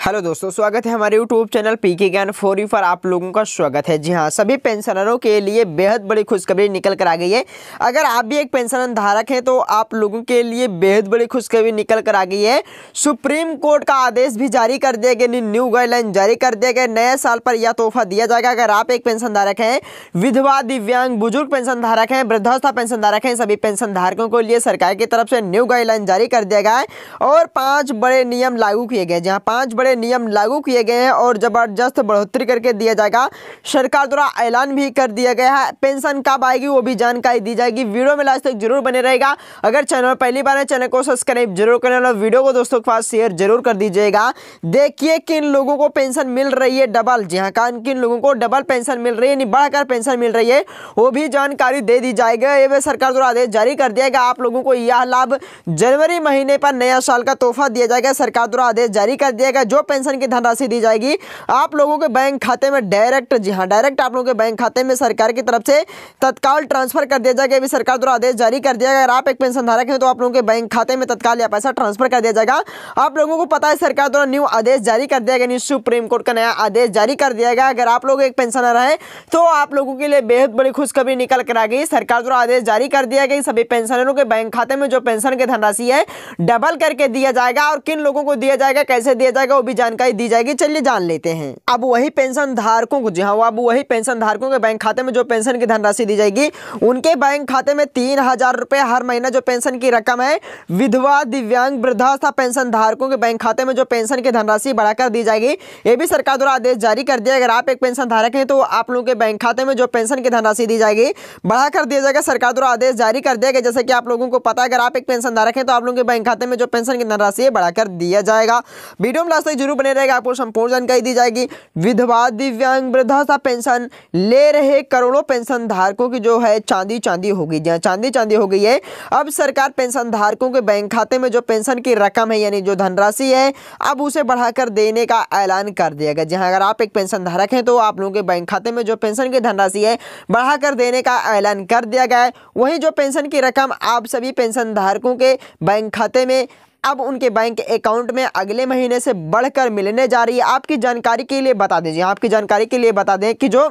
Hello दोस्तों, स्वागत है हमारे यूट्यूब चैनल पीके ज्ञान फॉर यू पर। आप लोगों का स्वागत है। जी हाँ, सभी पेंशनरों के लिए बेहद बड़ी खुशखबरी निकल कर आ गई है। अगर आप भी एक पेंशन धारक हैं तो आप लोगों के लिए बेहद बड़ी खुशखबरी निकल कर आ गई है। सुप्रीम कोर्ट का आदेश भी जारी कर दिया गया, न्यू गाइडलाइन जारी कर दिया गया। नए साल पर यह तोहफा दिया जाएगा। अगर आप एक पेंशन धारक हैं, विधवा, दिव्यांग, बुजुर्ग पेंशन धारक हैं, वृद्धावस्था पेंशन धारक हैं, सभी पेंशन धारकों के लिए सरकार की तरफ से न्यू गाइडलाइन जारी कर दिया गया है और 5 बड़े नियम लागू किए गए। जहाँ 5 बड़े नियम लागू किए गए हैं और जबरदस्त बढ़ोतरी करके दिया जाएगा। सरकार द्वारा ऐलान भी कर दिया गया है। पेंशन कब आएगी वो भी जानकारी दी जाएगी। वीडियो में लास्ट तक जरूर बने रहेगा। अगर चैनल पहली बार है, चैनल को सब्सक्राइब जरूर करें और वीडियो को दोस्तों के पास शेयर जरूर कर दीजिएगा। देखिए किन लोगों को पेंशन मिल रही है डबल। जी हाँ, किन लोगों को डबल पेंशन मिल रही है, नहीं बढ़कर पेंशन मिल रही है, वो भी जानकारी दे दी जाएगी। ये सरकार द्वारा आदेश जारी कर दिया गया। आप लोगों को यह लाभ जनवरी महीने पर नया साल का तोहफा दिया जाएगा। सरकार द्वारा आदेश जारी कर दिया गया। जो पेंशन की धनराशि दी जाएगी आप लोगों के बैंक खाते में डायरेक्ट, जी हां, डायरेक्ट आप लोगों के बैंक खाते में सरकार की तरफ से तत्काल ट्रांसफर कर दिया जाएगा। भी सरकार द्वारा आदेश जारी कर दिया गया। अगर आप एक पेंशन धारक हैं तो आप लोगों के बैंक खाते में तत्काल यह पैसा ट्रांसफर कर दिया जाएगा। आप लोगों को पता है सरकार द्वारा न्यू आदेश जारी कर दिया गया, सुप्रीम कोर्ट का नया आदेश जारी कर दिया गया। अगर आप लोग एक पेंशनर हैं तो आप लोगों के लिए बेहद बड़ी खुशखबरी निकल कर आ गई। सरकार द्वारा आदेश जारी कर दिया गया। सभी पेंशनरों के बैंक खाते में जो पेंशन की धनराशि है डबल करके दिया जाएगा और किन लोगों को दिया जाएगा, कैसे दिया जाएगा, वो भी जानकारी दी जाएगी। चलिए जान लेते हैं। अब वही पेंशन धारकों को, जी हाँ, अब वही पेंशन धारकों के बैंक खाते में जो पेंशन की धनराशि दी जाएगी उनके बैंक खाते में 3000 रुपए हर महीना जो पेंशन की रकम है, विधवा, दिव्यांग, वृद्धावस्था पेंशन धारकों के बैंक खाते में जो पेंशन की धनराशि बढ़ाकर दी जाएगी। ये भी सरकार द्वारा आदेश जारी कर दिया। अगर आप एक पेंशन धारक हैं तो आप लोगों के बैंक खाते में जो पेंशन की धनराशि दी जाएगी बढ़ाकर दिया जाएगा। सरकार द्वारा आदेश जारी कर दिया गया। जैसे कि आप लोगों को पता है, अगर आप एक पेंशन धारक हैं तो आप लोगों के बैंक खाते में जो पेंशन की धनराशि है बढ़ाकर दिया जाएगा। वीडियो में लास्ट तक जरूर बने रहेगा, आपको संपूर्ण जानकारी दी जाएगी। विधवा, दिव्यांग, वृद्धावस्था पेंशन ले रहे करोड़ों पेंशन धारकों की जो है चांदी हो गई। जहाँ चांदी हो गई है। अब सरकार पेंशन धारकों के बैंक खाते में जो पेंशन की रकम है, यानी जो धनराशि है, अब उसे बढ़ाकर देने का ऐलान कर दिया गया। जहाँ अगर आप एक पेंशन धारक हैं तो आप लोगों के बैंक खाते में जो पेंशन की धनराशि है बढ़ाकर देने का ऐलान कर दिया गया है। वहीं जो पेंशन की रकम आप सभी पेंशन धारकों के बैंक खाते में अब उनके बैंक अकाउंट में अगले महीने से बढ़कर मिलने जा रही है। आपकी जानकारी के लिए बता दीजिए, आपकी जानकारी के लिए बता दें कि जो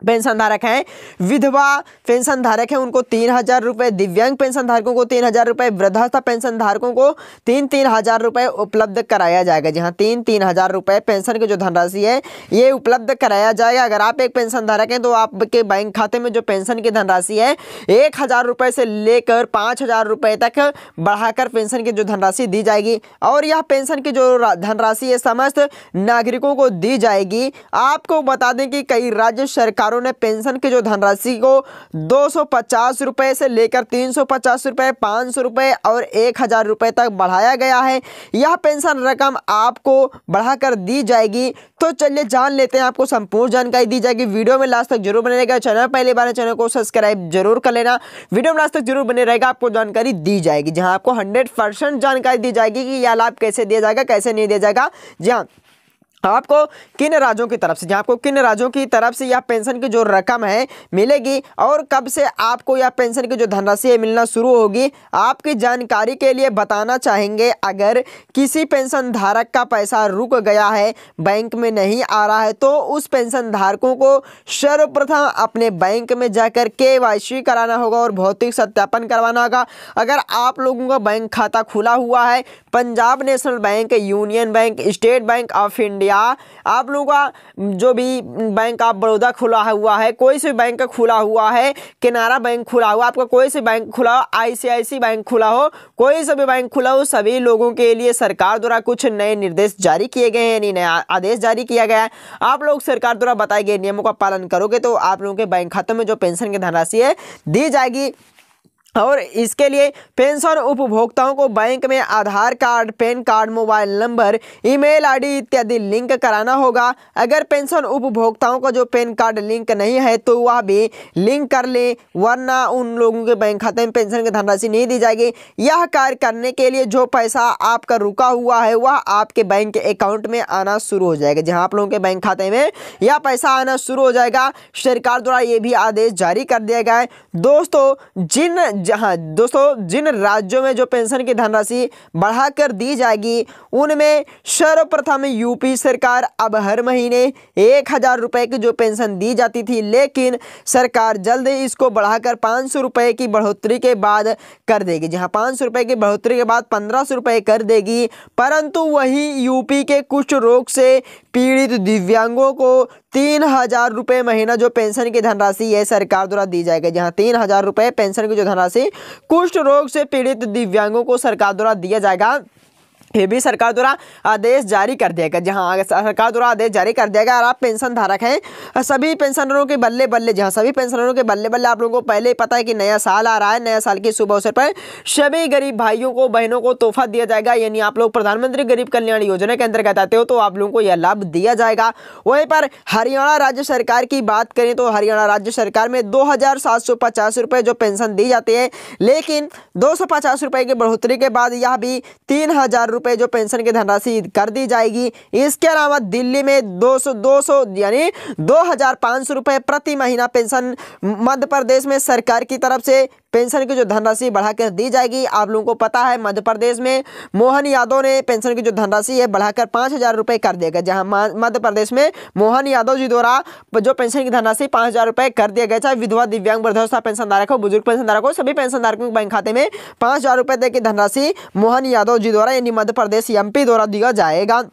पेंशन धारक हैं, विधवा पेंशन धारक हैं, उनको 3000 रुपये, दिव्यांग पेंशन धारकों को 3000 रुपये, वृद्धावस्था पेंशन धारकों को 3-3000 रुपये उपलब्ध कराया जाएगा। जहां 3-3000 रुपये पेंशन की जो धनराशि है ये उपलब्ध कराया जाएगा। अगर आप एक पेंशन धारक हैं तो आपके बैंक खाते में जो पेंशन की धनराशि है 1000 रुपये से लेकर 5000 रुपये तक बढ़ाकर पेंशन की जो धनराशि दी जाएगी और यह पेंशन की जो धनराशि है समस्त नागरिकों को दी जाएगी। आपको बता दें कि कई राज्य सरकार ने पेंशन की जो धनराशि को 250 रुपए से लेकर 350 रुपए, 500 रुपए और 1000 रुपए तक बढ़ाया गया है। यह पेंशन रकम आपको बढ़ाकर दी जाएगी। तो चलिए जान लेते हैं, आपको संपूर्ण जानकारी दी जाएगी। वीडियो में लास्ट तक जरूर बने रहेगा। चैनल पहली बार है, चैनल को सब्सक्राइब जरूर कर लेना। वीडियो में लास्ट तक जरूर बने रहेगा, आपको जानकारी दी जाएगी। जहां आपको 100% जानकारी दी जाएगी कि यह लाभ कैसे दिया जाएगा, कैसे नहीं दिया जाएगा। जहां आपको किन राज्यों की तरफ से, जहाँ आपको किन राज्यों की तरफ से यह पेंशन की जो रकम है मिलेगी और कब से आपको यह पेंशन की जो धनराशि है मिलना शुरू होगी, आपकी जानकारी के लिए बताना चाहेंगे। अगर किसी पेंशन धारक का पैसा रुक गया है, बैंक में नहीं आ रहा है, तो उस पेंशन धारकों को सर्वप्रथम अपने बैंक में जाकर KYC कराना होगा और भौतिक सत्यापन करवाना होगा। अगर आप लोगों का बैंक खाता खुला हुआ है, Punjab national bank, union bank, state bank of India, आप लोगों का जो भी बैंक ऑफ बड़ौदा खुला हुआ है, कोई से बैंक खुला हुआ है, केनरा बैंक खुला हुआ, आपका कोई से बैंक खुला हो, ICICI बैंक खुला हो, कोई से भी बैंक खुला हो, सभी लोगों के लिए सरकार द्वारा कुछ नए निर्देश जारी किए गए हैं, नया आदेश जारी किया गया है। आप लोग सरकार द्वारा बताए गए नियमों का पालन करोगे तो आप लोगों के बैंक खाते में जो पेंशन की धनराशि है दी जाएगी। और इसके लिए पेंशन उपभोक्ताओं को बैंक में Aadhaar card, PAN card, mobile number, email ID इत्यादि लिंक कराना होगा। अगर पेंशन उपभोक्ताओं का जो पैन कार्ड लिंक नहीं है तो वह भी लिंक कर ले, वरना उन लोगों के बैंक खाते में पेंशन की धनराशि नहीं दी जाएगी। यह कार्य करने के लिए जो पैसा आपका रुका हुआ है वह आपके बैंक अकाउंट में आना शुरू हो जाएगा। जहां आप लोगों के बैंक खाते में यह पैसा आना शुरू हो जाएगा। सरकार द्वारा ये भी आदेश जारी कर दिया गया है। दोस्तों, जहां दोस्तों जिन राज्यों में जो पेंशन की धनराशि बढ़ाकर दी जाएगी उनमें सर्वप्रथम यूपी सरकार अब हर महीने 1,000 रुपए की जो पेंशन दी जाती थी, लेकिन सरकार जल्द ही इसको बढ़ाकर 500 रुपए की बढ़ोतरी के बाद कर देगी। जहां 500 रुपए की बढ़ोतरी के बाद 1,500 रुपए कर देगी। परंतु वही यूपी के कुष्ठ रोग से पीड़ित दिव्यांगों को 3,000 रुपए महीना जो पेंशन की धनराशि है सरकार द्वारा दी जाएगी। जहां 3,000 रुपए पेंशन की जो धनराशि कुष्ठ रोग से पीड़ित दिव्यांगों को सरकार द्वारा दिया जाएगा। ये भी सरकार द्वारा आदेश जारी कर दिया गया। जहां सरकार द्वारा आदेश जारी कर दिया गया और आप पेंशन धारक हैं, सभी पेंशनरों के बल्ले बल्ले, जहां सभी पेंशनरों के बल्ले बल्ले आप लोगों को पहले ही पता है कि नया साल आ रहा है। नया साल के शुभ अवसर पर सभी गरीब भाइयों को बहनों को तोहफा दिया जाएगा। यानी आप लोग प्रधानमंत्री गरीब कल्याण योजना के अंतर्गत आते हो तो आप लोगों को यह लाभ दिया जाएगा। वहीं पर हरियाणा राज्य सरकार की बात करें तो हरियाणा राज्य सरकार में 2,750 रुपये जो पेंशन दी जाती है, लेकिन 250 रुपये की बढ़ोतरी के बाद यह भी 3,000 रुपये जो पेंशन की धनराशि कर दी जाएगी। इसके अलावा दिल्ली में 200 यानी 2,500 रुपये प्रति महीना पेंशन मध्य प्रदेश में सरकार की तरफ से पेंशन की जो धनराशि बढ़ाकर दी जाएगी। आप लोगों को पता है मध्य प्रदेश में मोहन यादव ने पेंशन की जो धनराशि है बढ़ाकर 5,000 रुपये कर देगा। जहां मध्य प्रदेश में मोहन यादव जी द्वारा जो पेंशन की धनराशि 5,000 रुपये कर दिया गया। चाहे विधवा, दिव्यांग, वृद्धावस्था पेंशनधारक हो, बुजुर्ग पेंशनधारक हो, सभी पेंशनधारकों के बैंक खाते में 5,000 रुपये की धनराशि मोहन यादव जी द्वारा यानी मध्य प्रदेश एमपी द्वारा दिया जाएगा।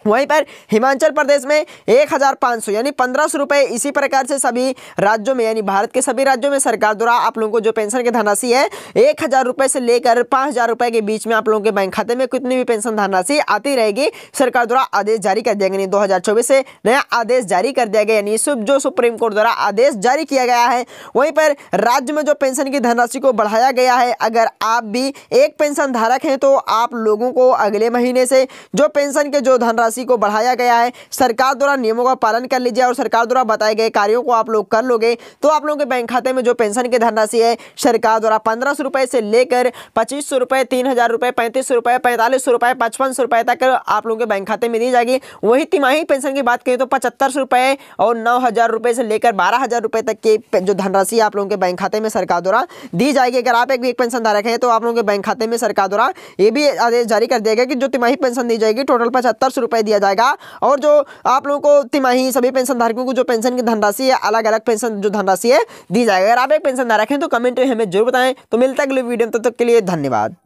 वहीं पर हिमाचल प्रदेश में 1,500 यानी 1,500 रुपये इसी प्रकार से सभी राज्यों में यानी भारत के सभी राज्यों में सरकार द्वारा आप लोगों को जो पेंशन की धनराशि है 1,000 रुपये से लेकर 5,000 रुपये के बीच में आप लोगों के बैंक खाते में कितनी भी पेंशन धनराशि आती रहेगी। सरकार द्वारा आदेश जारी कर दिया गया। 2024 से नया आदेश जारी कर दिया गया, यानी जो सुप्रीम कोर्ट द्वारा आदेश जारी किया गया है। वहीं पर राज्य में जो पेंशन की धनराशि को बढ़ाया गया है, अगर आप भी एक पेंशन धारक हैं तो आप लोगों को अगले महीने से जो पेंशन के जो धनराशि को बढ़ाया गया है, सरकार द्वारा नियमों का पालन कर लीजिए और सरकार द्वारा बताए गए कार्यों को आप लोग कर लोगे तो आप लोगों के बैंक खाते में जो पेंशन की धनराशि है सरकार द्वारा 1,500 रुपए से लेकर 2,500 रुपए, 3,000 रुपए, 3,500 रुपए, 4,500 रुपए, 5,500 रुपए तक आप लोगों के बैंक खाते में दी जाएगी। वही तिमाही पेंशन की बात करें तो 7,500 रुपए और 9,000 रुपए से लेकर 12,000 रुपए तक की जो धनराशि आप लोगों के बैंक खाते में सरकार द्वारा दी जाएगी। अगर आप एक पेंशन धारक हैं तो आप लोगों के बैंक खाते में सरकार द्वारा ये भी आदेश जारी कर दिया गया कि जो तिमाही पेंशन दी जाएगी टोटल 7,500 रुपए दिया जाएगा। और जो आप लोगों को तिमाही सभी पेंशन धारकों को जो पेंशन की धनराशि है अलग अलग पेंशन जो धनराशि है दी जाएगी। अगर आप एक पेंशन धारक हैं तो कमेंट में हमें जरूर बताएं। तो मिलता है अगले वीडियो में, तब तक के लिए धन्यवाद।